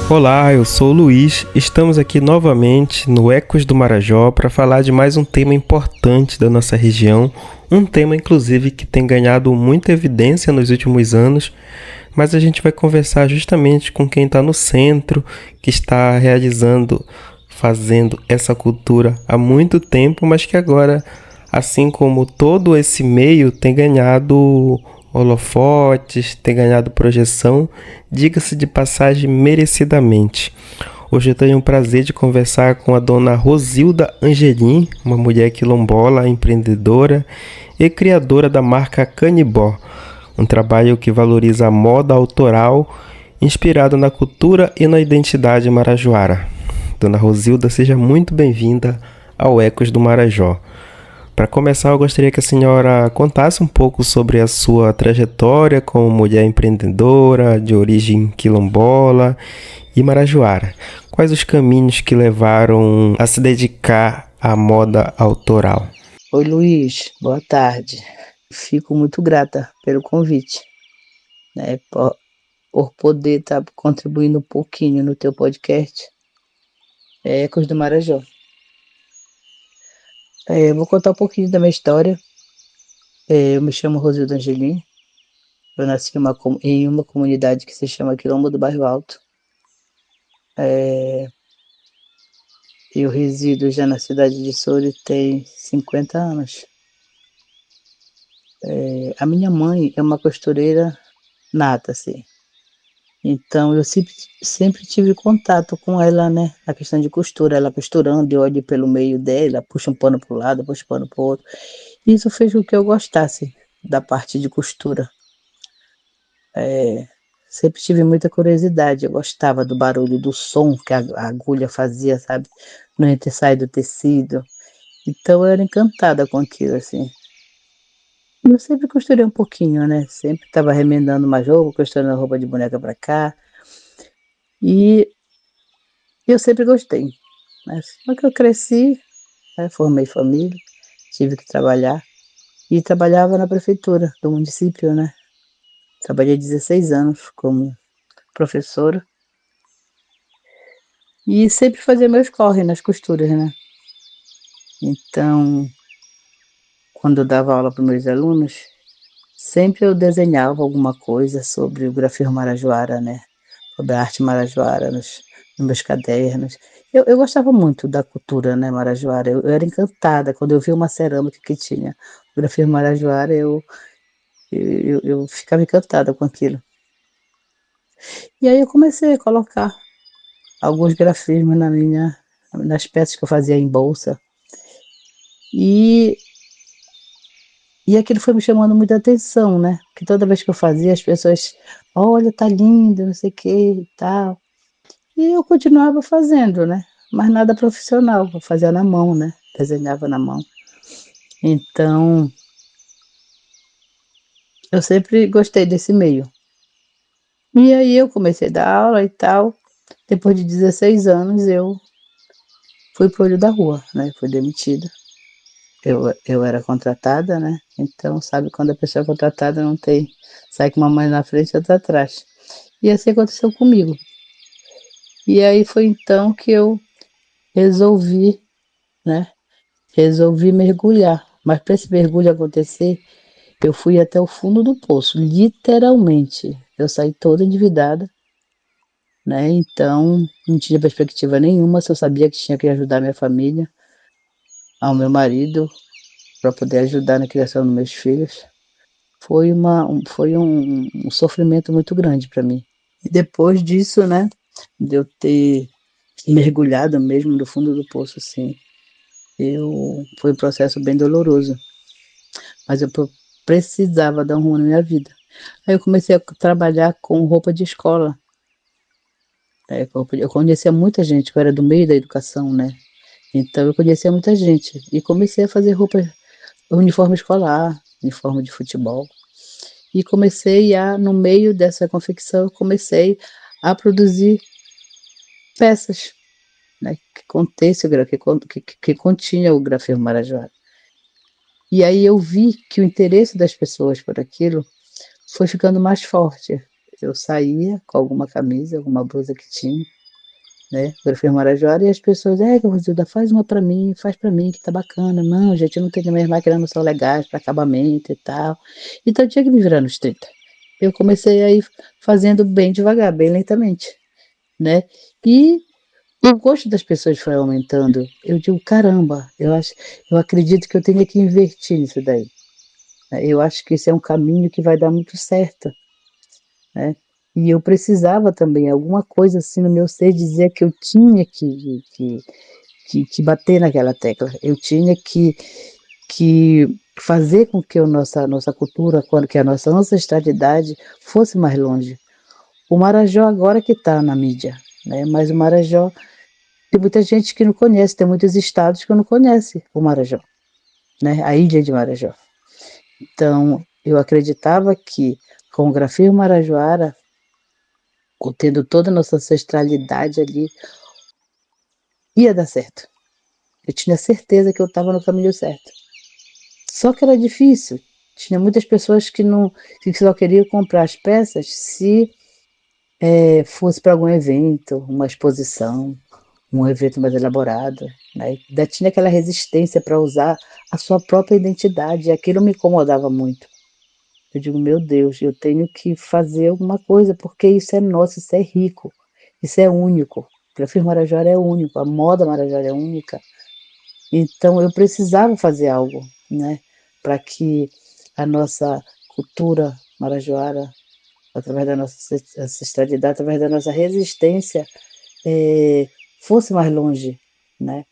Olá, eu sou o Luiz. Estamos aqui novamente no Ecos do Marajó para falar de mais um tema importante da nossa região, um tema inclusive que tem ganhado muita evidência nos últimos anos, mas a gente vai conversar justamente com quem está no centro, que está fazendo essa cultura há muito tempo, mas que agora, assim como todo esse meio, tem ganhado holofotes, tem ganhado projeção, diga-se de passagem, merecidamente. Hoje eu tenho o prazer de conversar com a dona Rosilda Angelim, uma mulher quilombola, empreendedora e criadora da marca Canibó, um trabalho que valoriza a moda autoral, inspirado na cultura e na identidade marajoara. Dona Rosilda, seja muito bem-vinda ao Ecos do Marajó. Para começar, eu gostaria que a senhora contasse um pouco sobre a sua trajetória como mulher empreendedora, de origem quilombola e marajoara. Quais os caminhos que levaram a se dedicar à moda autoral? Oi, Luiz, boa tarde. Fico muito grata pelo convite, né, por poder estar contribuindo um pouquinho no teu podcast, Ecos do Marajó. Eu vou contar um pouquinho da minha história. Eu me chamo Rosilda Angelim. Eu nasci em uma comunidade que se chama Quilombo do Bairro Alto. Eu resido já na cidade de Soure tem 50 anos. A minha mãe é uma costureira nata, assim. Então, eu sempre tive contato com ela, né? A questão de costura, ela costurando, eu olho pelo meio dela, puxa um pano para um lado, puxa um pano para o outro. Isso fez com que eu gostasse da parte de costura. Sempre tive muita curiosidade, eu gostava do barulho, do som que a agulha fazia, sabe? No entre-sai do tecido. Então, eu era encantada com aquilo, assim. Eu sempre costurei um pouquinho, né? Sempre estava remendando uma roupa, costurando roupa de boneca para cá. E eu sempre gostei. Mas só que eu cresci, né, formei família, tive que trabalhar e trabalhava na prefeitura do município, né? Trabalhei 16 anos como professora e sempre fazia meus corre nas costuras, né? Então, quando eu dava aula para meus alunos, sempre eu desenhava alguma coisa sobre o grafismo marajoara, né? Sobre a arte marajoara nos meus cadernos. Eu gostava muito da cultura, né, marajoara. Eu era encantada quando eu vi uma cerâmica que tinha o grafismo marajoara, eu ficava encantada com aquilo. E aí eu comecei a colocar alguns grafismos nas peças que eu fazia em bolsa. E, e aquilo foi me chamando muita atenção, né? Porque toda vez que eu fazia, as pessoas, olha, tá lindo, não sei o que e tal. E eu continuava fazendo, né? Mas nada profissional, eu fazia na mão, né? Desenhava na mão. Então, eu sempre gostei desse meio. E aí eu comecei a dar aula e tal. Depois de 16 anos, eu fui pro olho da rua, né? Fui demitida. Eu era contratada, né? Então, sabe quando a pessoa é contratada não tem... Sai com uma mãe na frente e outra atrás. E assim aconteceu comigo. E aí foi então que eu resolvi, né? Resolvi mergulhar. Mas para esse mergulho acontecer, eu fui até o fundo do poço, literalmente. Eu saí toda endividada, né? Então, não tinha perspectiva nenhuma, só sabia que tinha que ajudar minha família, ao meu marido, para poder ajudar na criação dos meus filhos. Foi um sofrimento muito grande para mim. E depois disso, né, de eu ter mergulhado mesmo no fundo do poço, assim, foi um processo bem doloroso, mas eu precisava dar um rumo na minha vida. Aí eu comecei a trabalhar com roupa de escola. Eu conhecia muita gente, eu era do meio da educação, né? Então eu conhecia muita gente e comecei a fazer uniforme escolar, uniforme de futebol. E no meio dessa confecção, eu comecei a produzir peças, né, que continha o grafismo marajoara. E aí eu vi que o interesse das pessoas por aquilo foi ficando mais forte. Eu saía com alguma camisa, alguma blusa que tinha, né, grafia Marajoara, e as pessoas: "É, Rosilda, faz uma pra mim, faz pra mim que tá bacana". "Não, gente, eu não tenho, minhas máquinas não são legais para acabamento e tal". Então eu tinha que me virar nos 30. Eu comecei a ir fazendo bem devagar, bem lentamente, né. E o gosto das pessoas foi aumentando. Eu digo: "Caramba, eu acredito que eu tenho que invertir nisso daí". Eu acho que esse é um caminho que vai dar muito certo, né. E eu precisava também, alguma coisa assim no meu ser dizia que eu tinha que bater naquela tecla, eu tinha que fazer com que a nossa cultura, quando que a nossa ancestralidade fosse mais longe. O Marajó agora que está na mídia, né, mas o Marajó tem muita gente que não conhece, tem muitos estados que não conhece o Marajó, né, a ilha de Marajó. Então, eu acreditava que com o grafismo marajoara, contendo toda a nossa ancestralidade ali, ia dar certo. Eu tinha certeza que eu estava no caminho certo. Só que era difícil. Tinha muitas pessoas que só queriam comprar as peças se fosse para algum evento, uma exposição, um evento mais elaborado, né? Ainda tinha aquela resistência para usar a sua própria identidade, e aquilo me incomodava muito. Eu digo: "Meu Deus, eu tenho que fazer alguma coisa, porque isso é nosso, isso é rico, isso é único. O grafismo marajara é único, a moda marajara é única". Então eu precisava fazer algo, né, para que a nossa cultura marajoara, através da nossa ancestralidade, através da nossa resistência, eh, fosse mais longe, né.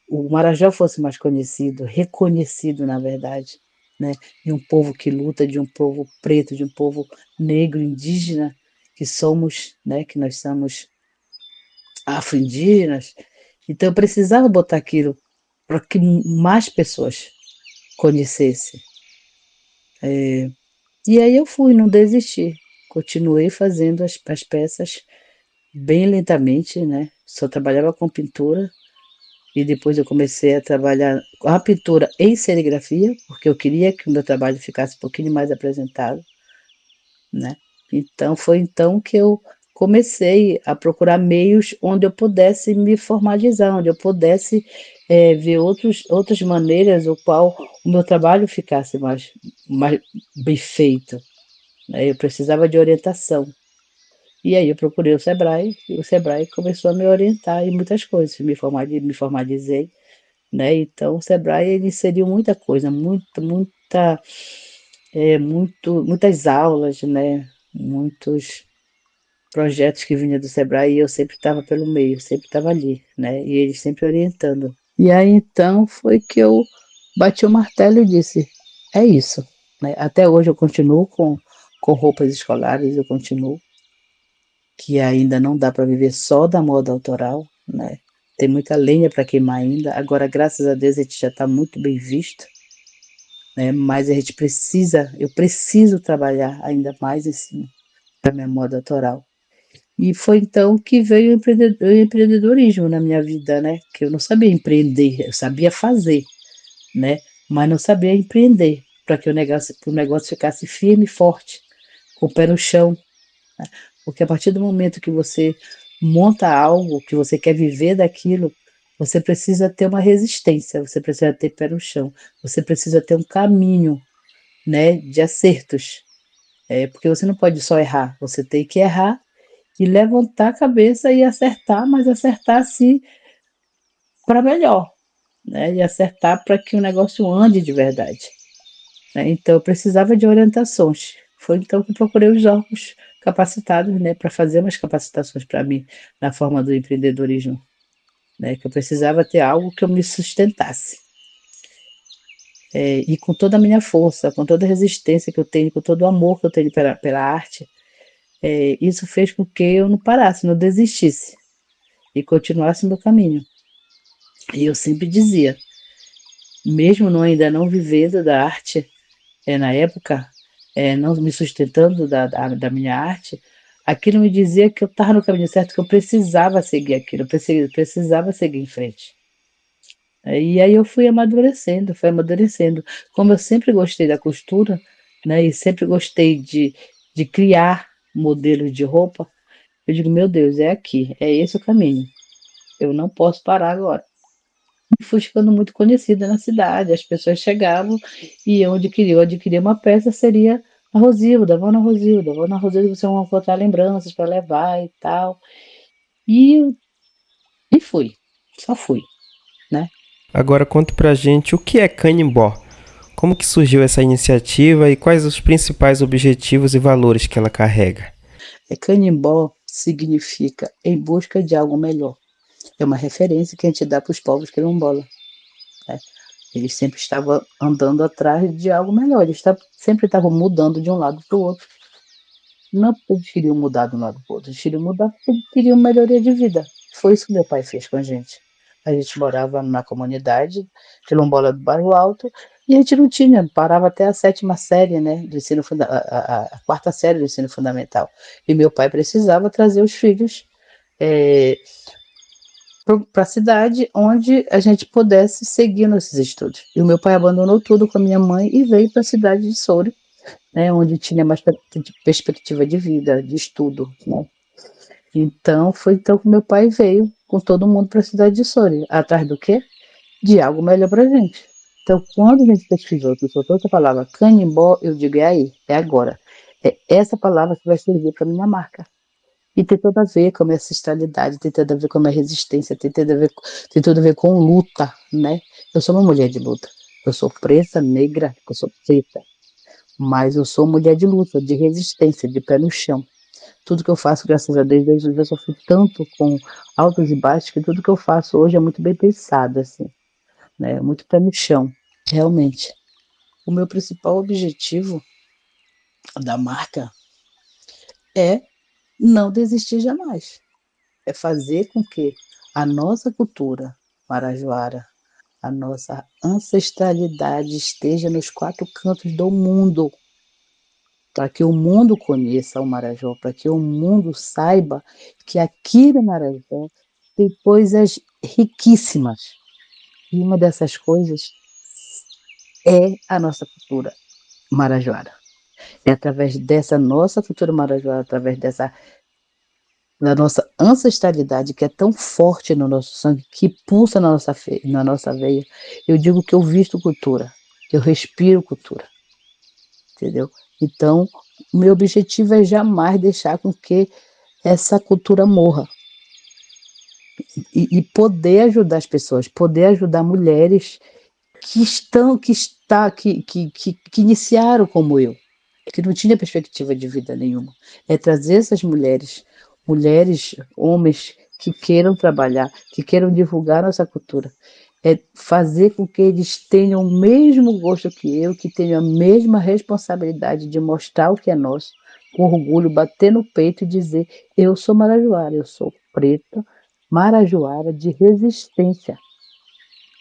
O Marajó fosse mais conhecido, reconhecido na verdade, né, de um povo que luta, de um povo preto, de um povo negro, indígena, que somos, né, que nós somos afro-indígenas. Então eu precisava botar aquilo para que mais pessoas conhecessem. E aí eu fui, não desisti, continuei fazendo as peças bem lentamente, né, só trabalhava com pintura. E depois eu comecei a trabalhar com a pintura em serigrafia, porque eu queria que o meu trabalho ficasse um pouquinho mais apresentado, né. Então foi então que eu comecei a procurar meios onde eu pudesse me formalizar, onde eu pudesse, ver outras maneiras o qual o meu trabalho ficasse mais bem feito, né. Eu precisava de orientação. E aí eu procurei o Sebrae, e o Sebrae começou a me orientar em muitas coisas, me formalizei, né, então o Sebrae ele inseriu muita coisa, muitas aulas, né, muitos projetos que vinha do Sebrae e eu sempre estava pelo meio, sempre estava ali, né, e eles sempre orientando. E aí então foi que eu bati o martelo e disse: "É isso", né. Até hoje eu continuo com roupas escolares, eu continuo, que ainda não dá para viver só da moda autoral, né, tem muita lenha para queimar ainda, agora graças a Deus a gente já está muito bem visto, né, mas a gente precisa eu preciso trabalhar ainda mais em cima da minha moda autoral. E foi então que veio o empreendedorismo na minha vida, né, que eu não sabia empreender, eu sabia fazer, né, mas não sabia empreender, para que o negócio ficasse firme e forte, com o pé no chão, né, porque a partir do momento que você monta algo, que você quer viver daquilo, você precisa ter uma resistência, você precisa ter pé no chão, você precisa ter um caminho, né, de acertos. Porque você não pode só errar, você tem que errar e levantar a cabeça e acertar, mas acertar assim para melhor, né, e acertar para que o negócio ande de verdade, né. Então eu precisava de orientações. Foi então que eu procurei os órgãos capacitados, né, para fazer umas capacitações para mim, na forma do empreendedorismo, né, que eu precisava ter algo que eu me sustentasse. E com toda a minha força, com toda a resistência que eu tenho, com todo o amor que eu tenho pela arte, isso fez com que eu não parasse, não desistisse e continuasse o meu caminho. E eu sempre dizia, mesmo ainda não vivendo da arte, na época, não me sustentando da minha arte, aquilo me dizia que eu estava no caminho certo, que eu precisava seguir aquilo, eu precisava seguir em frente. E aí eu fui amadurecendo. Como eu sempre gostei da costura, né, e sempre gostei de criar, modelos de roupa. Eu digo, meu Deus, é aqui, é esse o caminho. Eu não posso parar agora. E fui ficando muito conhecida na cidade, as pessoas chegavam e eu adquiria uma peça, seria a Rosilda, a Vona Rosilda, você vai botar lembranças para levar e tal. E, e fui, só fui, né? Agora conta pra gente o que é Canimbó, como que surgiu essa iniciativa e quais os principais objetivos e valores que ela carrega. Canimbó significa em busca de algo melhor. É uma referência que a gente dá para os povos quilombola, né? Eles sempre estavam andando atrás de algo melhor, sempre estavam mudando de um lado para o outro. Não porque eles queriam mudar de um lado para o outro, eles queriam mudar porque eles queriam melhoria de vida. Foi isso que meu pai fez com a gente. A gente morava na comunidade quilombola do Bairro Alto e a gente não tinha, parava até a sétima série, né, do ensino a quarta série do ensino fundamental. E meu pai precisava trazer os filhos para a cidade onde a gente pudesse seguir nossos estudos. E o meu pai abandonou tudo com a minha mãe e veio para a cidade de Souro, né, onde tinha mais perspectiva de vida, de estudo, né? Então, foi então que meu pai veio com todo mundo para a cidade de Souro. Atrás do quê? De algo melhor para a gente. Então, quando a gente pesquisou, que soltou essa palavra canimbó, eu digo, é aí, é agora. É essa palavra que vai servir para minha marca. E tem tudo a ver com a minha ancestralidade, tem tudo a ver com a minha resistência, tem tudo a ver com luta, né? Eu sou uma mulher de luta. Eu sou preta, negra, eu sou preta. Mas eu sou mulher de luta, de resistência, de pé no chão. Tudo que eu faço, graças a Deus, desde eu já sofri tanto com altos e baixos, que tudo que eu faço hoje é muito bem pensado, assim, né? Muito pé no chão, realmente. O meu principal objetivo da marca é não desistir jamais. É fazer com que a nossa cultura marajoara, a nossa ancestralidade esteja nos quatro cantos do mundo, para que o mundo conheça o Marajó, para que o mundo saiba que aqui no Marajó tem coisas riquíssimas. E uma dessas coisas é a nossa cultura marajoara. É através dessa nossa cultura marajoara, através da nossa ancestralidade, que é tão forte no nosso sangue, que pulsa na nossa veia. Eu digo que eu visto cultura, que eu respiro cultura, entendeu? Então, o meu objetivo é jamais deixar com que essa cultura morra. E poder ajudar as pessoas, poder ajudar mulheres que iniciaram como eu, que não tinha perspectiva de vida nenhuma. É trazer essas mulheres, homens que queiram trabalhar, que queiram divulgar nossa cultura. É fazer com que eles tenham o mesmo gosto que eu, que tenham a mesma responsabilidade de mostrar o que é nosso, com orgulho, bater no peito e dizer: eu sou marajoara, eu sou preta, marajoara de resistência.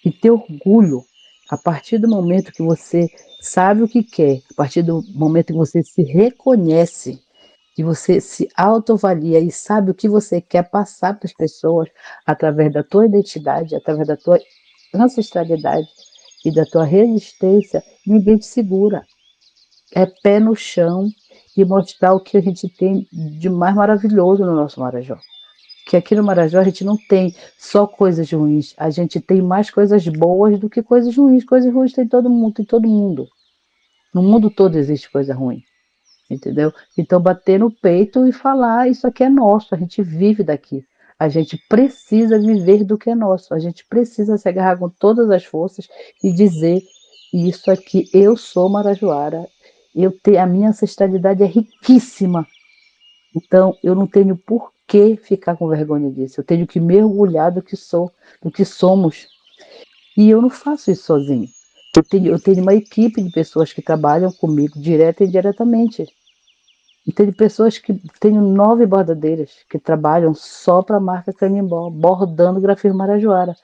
E ter orgulho a partir do momento que você sabe o que quer, a partir do momento que você se reconhece, que você se autoavalia e sabe o que você quer passar para as pessoas através da tua identidade, através da tua ancestralidade e da tua resistência, ninguém te segura. É pé no chão e mostrar o que a gente tem de mais maravilhoso no nosso Marajó. Que aqui no Marajó a gente não tem só coisas ruins, a gente tem mais coisas boas do que coisas ruins. Coisas ruins tem todo mundo, tem todo mundo. No mundo todo existe coisa ruim, entendeu? Então bater no peito e falar: isso aqui é nosso, a gente vive daqui. A gente precisa viver do que é nosso, a gente precisa se agarrar com todas as forças e dizer: isso aqui, eu sou marajoara, a minha ancestralidade é riquíssima, então eu não tenho por que ficar com vergonha disso, eu tenho que mergulhar do que sou, do que somos. E eu não faço isso sozinho. Eu tenho uma equipe de pessoas que trabalham comigo, direta e indiretamente. E tem pessoas que tenho 9 bordadeiras que trabalham só para a marca Canimbó, bordando grafismo marajoara.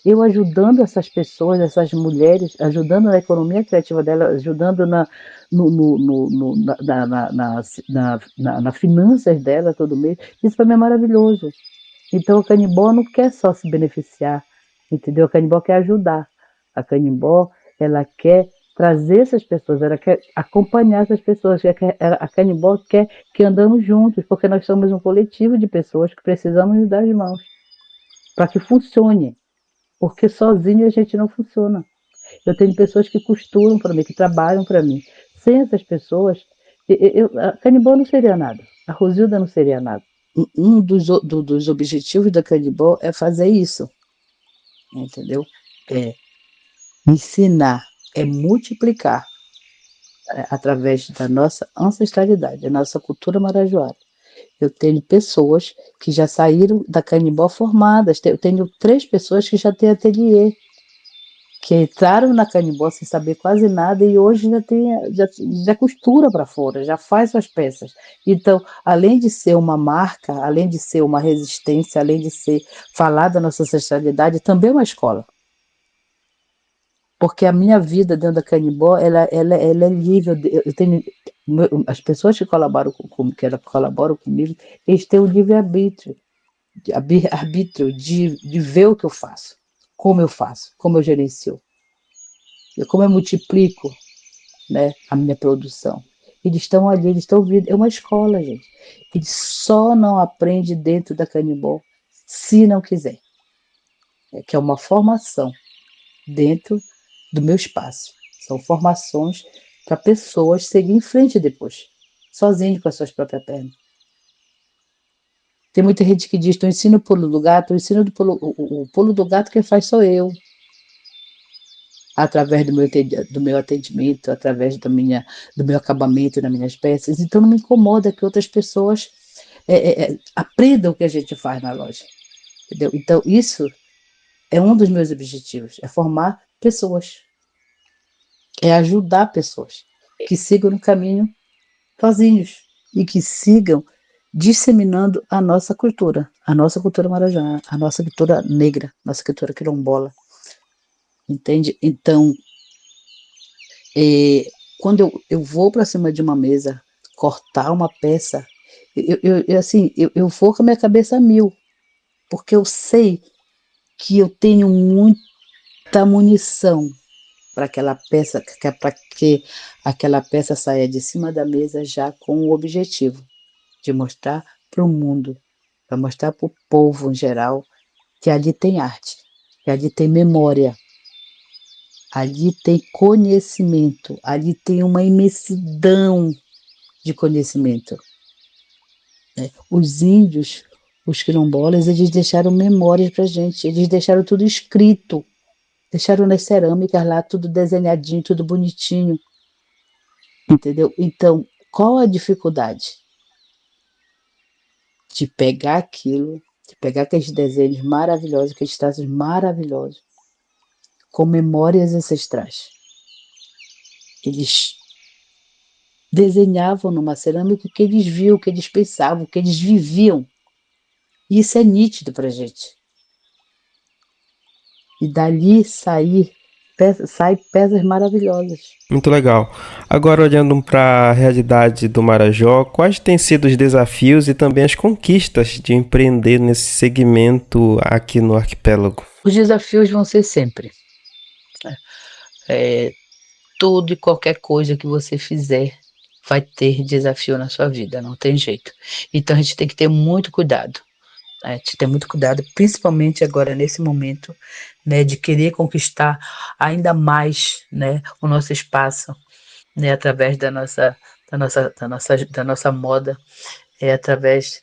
Eu ajudando essas pessoas, essas mulheres, ajudando na economia criativa dela, ajudando na finanças dela todo mês. Isso para mim é maravilhoso. Então a Canimbó não quer só se beneficiar, entendeu? A Canimbó quer ajudar. A Canimbó, ela quer trazer essas pessoas, ela quer acompanhar essas pessoas, a Canimbó quer que andamos juntos, porque nós somos um coletivo de pessoas que precisamos nos dar as mãos para que funcione, porque sozinho a gente não funciona. Eu tenho pessoas que costuram para mim, que trabalham para mim. Sem essas pessoas, a Canimbó não seria nada, a Rosilda não seria nada. Um dos objetivos da Canimbó é fazer isso, entendeu? É ensinar, é multiplicar através da nossa ancestralidade, da nossa cultura marajoara. Eu tenho pessoas que já saíram da Canimbó formadas. Eu tenho 3 pessoas que já têm ateliê, que entraram na Canimbó sem saber quase nada e hoje já costura para fora, já faz suas peças. Então, além de ser uma marca, além de ser uma resistência, além de ser falar da nossa ancestralidade, também é uma escola. Porque a minha vida dentro da Canimbó, ela é livre. Eu tenho as pessoas que colaboram comigo, eles têm o livre-arbítrio, arbítrio de ver o que eu faço, como eu gerencio, como eu multiplico, né, a minha produção. Eles estão ali, eles estão vindo. É uma escola, gente. Eles só não aprendem dentro da Canimbó se não quiser. Que é uma formação dentro do meu espaço. São formações para pessoas seguir em frente depois, sozinho com as suas próprias pernas. Tem muita gente que diz, tu ensina o pulo do gato, o pulo do gato quem faz sou eu. Através do meu atendimento, através do meu acabamento nas minhas peças. Então não me incomoda que outras pessoas aprendam o que a gente faz na loja. Entendeu? Então isso é um dos meus objetivos, é formar pessoas. É ajudar pessoas que sigam no caminho sozinhos e que sigam disseminando a nossa cultura marajá, a nossa cultura negra, nossa cultura quilombola. Entende? Então, quando eu vou para cima de uma mesa cortar uma peça, eu vou com a minha cabeça a mil, porque eu sei que eu tenho muita munição para aquela peça, para que aquela peça saia de cima da mesa já com o objetivo de mostrar para o mundo, para mostrar para o povo em geral que ali tem arte, que ali tem memória, ali tem conhecimento, ali tem uma imensidão de conhecimento. Os índios, os quilombolas, eles deixaram memórias para a gente, eles deixaram tudo escrito, deixaram nas cerâmicas lá tudo desenhadinho, tudo bonitinho, entendeu? Então, qual a dificuldade de pegar aquilo, de pegar aqueles desenhos maravilhosos, aqueles traços maravilhosos, com memórias ancestrais? Eles desenhavam numa cerâmica o que eles viam, o que eles pensavam, o que eles viviam. E isso é nítido para a gente. E dali saem peças maravilhosas. Muito legal. Agora, olhando para a realidade do Marajó, quais têm sido os desafios e também as conquistas de empreender nesse segmento aqui no arquipélago? Os desafios vão ser sempre. Tudo e qualquer coisa que você fizer vai ter desafio na sua vida, não tem jeito. Então a gente tem que ter muito cuidado. A gente tem muito cuidado, principalmente agora nesse momento, né, de querer conquistar ainda mais, né, o nosso espaço, né, através da nossa moda, através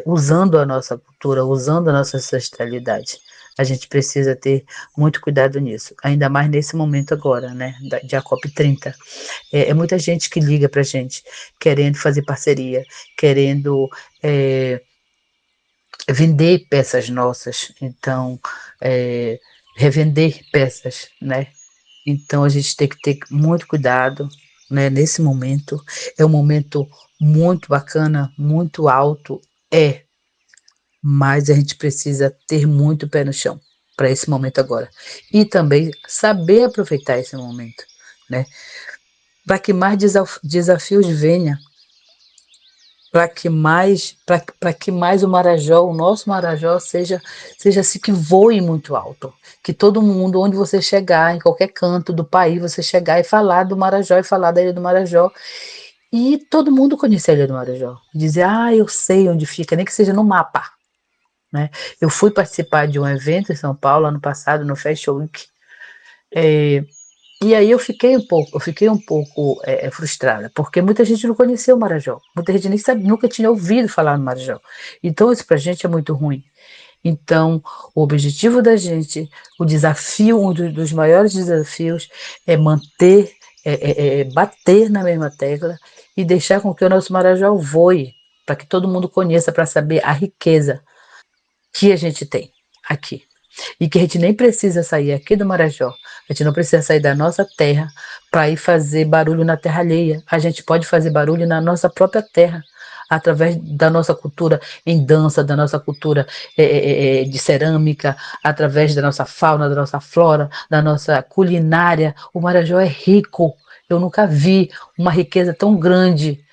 usando a nossa cultura, usando a nossa ancestralidade. A gente precisa ter muito cuidado nisso, ainda mais nesse momento agora, né, de a COP30. É muita gente que liga para a gente, querendo fazer parceria, querendo vender peças nossas, então revender peças, né? Então a gente tem que ter muito cuidado, né? Nesse momento é um momento muito bacana, muito alto, mas a gente precisa ter muito pé no chão para esse momento agora e também saber aproveitar esse momento, né? Para que mais desafios venham, para que mais o Marajó, o nosso Marajó, seja assim que voe muito alto. Que todo mundo, onde você chegar, em qualquer canto do país, você chegar e falar do Marajó e falar da Ilha do Marajó. E todo mundo conhecer a Ilha do Marajó. Dizer, eu sei onde fica, nem que seja no mapa. Né? Eu fui participar de um evento em São Paulo ano passado, no Fashion Week. E aí eu fiquei um pouco frustrada, porque muita gente não conhecia o Marajó, muita gente nem sabia, nunca tinha ouvido falar no Marajó. Então isso para a gente é muito ruim. Então o objetivo da gente, o desafio, um dos maiores desafios é manter, bater na mesma tecla e deixar com que o nosso Marajó voe, para que todo mundo conheça, para saber a riqueza que a gente tem aqui. E que a gente nem precisa sair aqui do Marajó, a gente não precisa sair da nossa terra para ir fazer barulho na terra alheia. A gente pode fazer barulho na nossa própria terra, através da nossa cultura em dança, da nossa cultura de cerâmica, através da nossa fauna, da nossa flora, da nossa culinária. O Marajó é rico. Eu nunca vi uma riqueza tão grande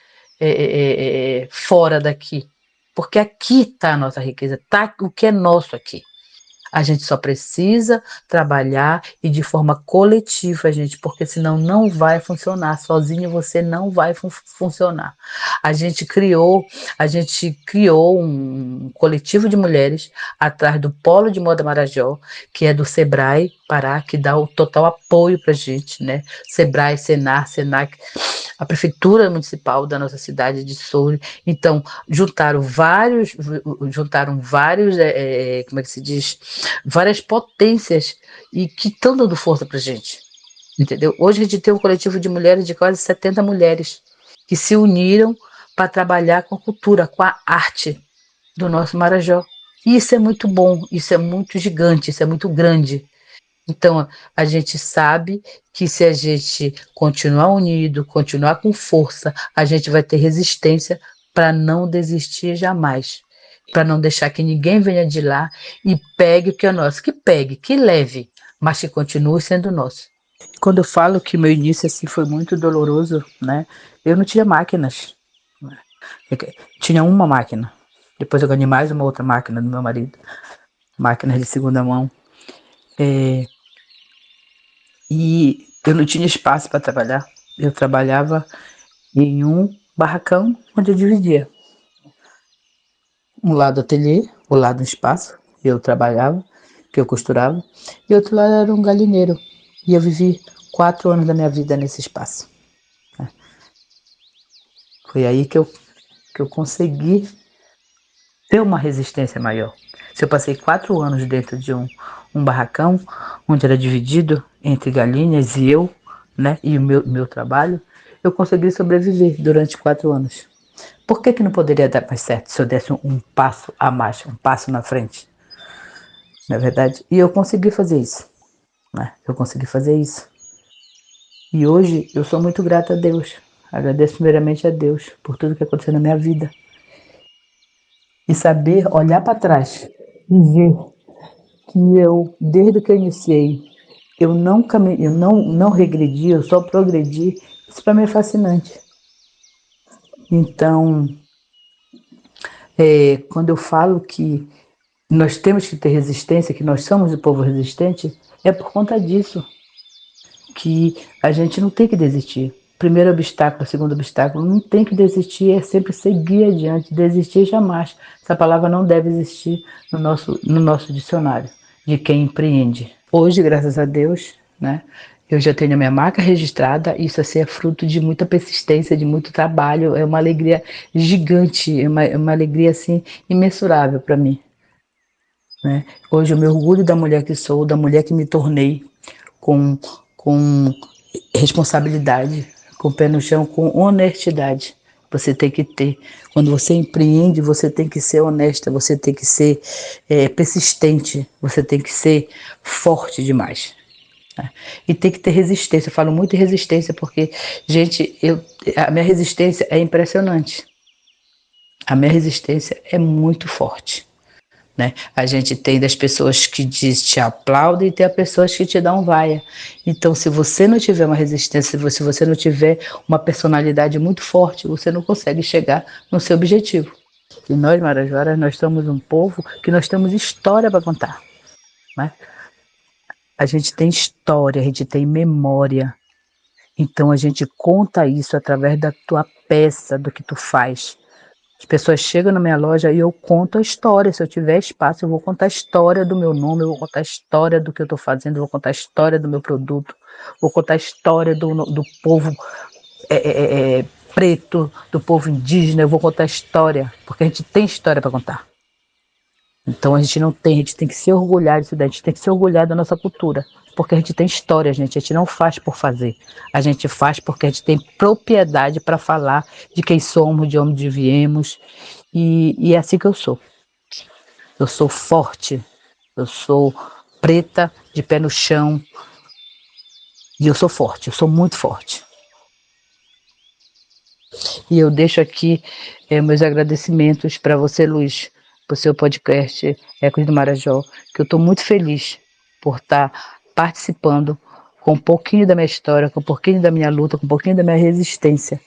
fora daqui. Porque aqui está a nossa riqueza, está o que é nosso aqui. A gente só precisa trabalhar e de forma coletiva, gente, porque senão não vai funcionar. Sozinho você não vai funcionar. A gente criou um coletivo de mulheres atrás do Polo de Moda Marajó, que é do Sebrae Pará, que dá o total apoio para a gente, né? Sebrae, Senar, Senac, a prefeitura municipal da nossa cidade de Soure. Então, juntaram vários, como é que se diz? Várias potências e que estão dando força pra gente. Entendeu? Hoje a gente tem um coletivo de mulheres, de quase 70 mulheres, que se uniram para trabalhar com a cultura, com a arte do nosso Marajó. E isso é muito bom, isso é muito gigante, isso é muito grande. Então, a gente sabe que se a gente continuar unido, continuar com força, a gente vai ter resistência para não desistir jamais, para não deixar que ninguém venha de lá e pegue o que é nosso, que pegue, que leve, mas que continue sendo nosso. Quando eu falo que meu início assim foi muito doloroso, né? Eu não tinha máquinas. Eu tinha uma máquina. Depois eu ganhei mais uma outra máquina do meu marido, máquinas de segunda mão. E eu não tinha espaço para trabalhar. Eu trabalhava em um barracão onde eu dividia. Um lado ateliê, o lado espaço, eu trabalhava, que eu costurava, e outro lado era um galinheiro. E eu vivi 4 anos da minha vida nesse espaço. Foi aí que eu consegui ter uma resistência maior. Se eu passei 4 anos dentro de um barracão, onde era dividido entre galinhas e eu, né, e o meu trabalho, eu consegui sobreviver durante 4 anos. Por que não poderia dar mais certo se eu desse um passo a mais, um passo na frente? Não é verdade? E eu consegui fazer isso. Né? Eu consegui fazer isso. E hoje eu sou muito grata a Deus. Agradeço primeiramente a Deus por tudo que aconteceu na minha vida. E saber olhar para trás e ver que eu, desde que eu iniciei, eu não regredi, eu só progredi. Isso para mim é fascinante. Então, quando eu falo que nós temos que ter resistência, que nós somos o povo resistente, é por conta disso que a gente não tem que desistir. Primeiro obstáculo, segundo obstáculo, não tem que desistir, é sempre seguir adiante, desistir jamais. Essa palavra não deve existir no nosso dicionário de quem empreende. Hoje, graças a Deus, né, eu já tenho a minha marca registrada, isso assim é fruto de muita persistência, de muito trabalho, é uma alegria gigante, é uma alegria assim imensurável para mim. Né? Hoje eu me orgulho da mulher que sou, da mulher que me tornei, com responsabilidade, com o pé no chão, com honestidade. Você tem que ter. Quando você empreende, você tem que ser honesta, você tem que ser persistente, você tem que ser forte demais. Né? E tem que ter resistência. Eu falo muito em resistência porque, gente, a minha resistência é impressionante. A minha resistência é muito forte. né? A gente tem das pessoas que te aplaudem e tem as pessoas que te dão vaia. Então, se você não tiver uma resistência, se você não tiver uma personalidade muito forte, você não consegue chegar no seu objetivo. E nós, marajoaras, nós somos um povo que nós temos história para contar, né? A gente tem história, a gente tem memória. Então, a gente conta isso através da tua peça, do que tu faz. As pessoas chegam na minha loja e eu conto a história. Se eu tiver espaço, eu vou contar a história do meu nome, eu vou contar a história do que eu estou fazendo, eu vou contar a história do meu produto, vou contar a história do povo preto, do povo indígena, eu vou contar a história, porque a gente tem história para contar. Então a gente tem que se orgulhar disso daí, a gente tem que se orgulhar da nossa cultura, porque a gente tem história, gente, a gente não faz por fazer, a gente faz porque a gente tem propriedade para falar de quem somos, de onde viemos, e é assim que eu sou. Eu sou forte, eu sou preta, de pé no chão, e eu sou forte, eu sou muito forte. E eu deixo aqui meus agradecimentos para você, Luiz, por seu podcast Ecos do Marajó, que eu estou muito feliz por estar participando com um pouquinho da minha história, com um pouquinho da minha luta, com um pouquinho da minha resistência,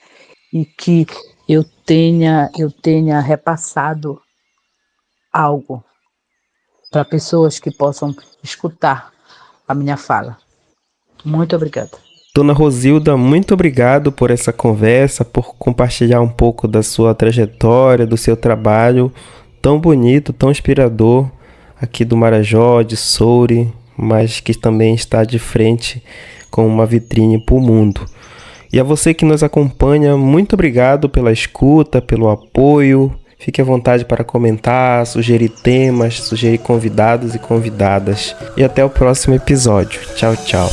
e que eu tenha repassado algo para pessoas que possam escutar a minha fala. Muito obrigada. Dona Rosilda, muito obrigado por essa conversa, por compartilhar um pouco da sua trajetória, do seu trabalho tão bonito, tão inspirador aqui do Marajó, de Soure, mas que também está de frente com uma vitrine para o mundo. E a você que nos acompanha, muito obrigado pela escuta, pelo apoio. Fique à vontade para comentar, sugerir temas, sugerir convidados e convidadas. E até o próximo episódio. Tchau, tchau.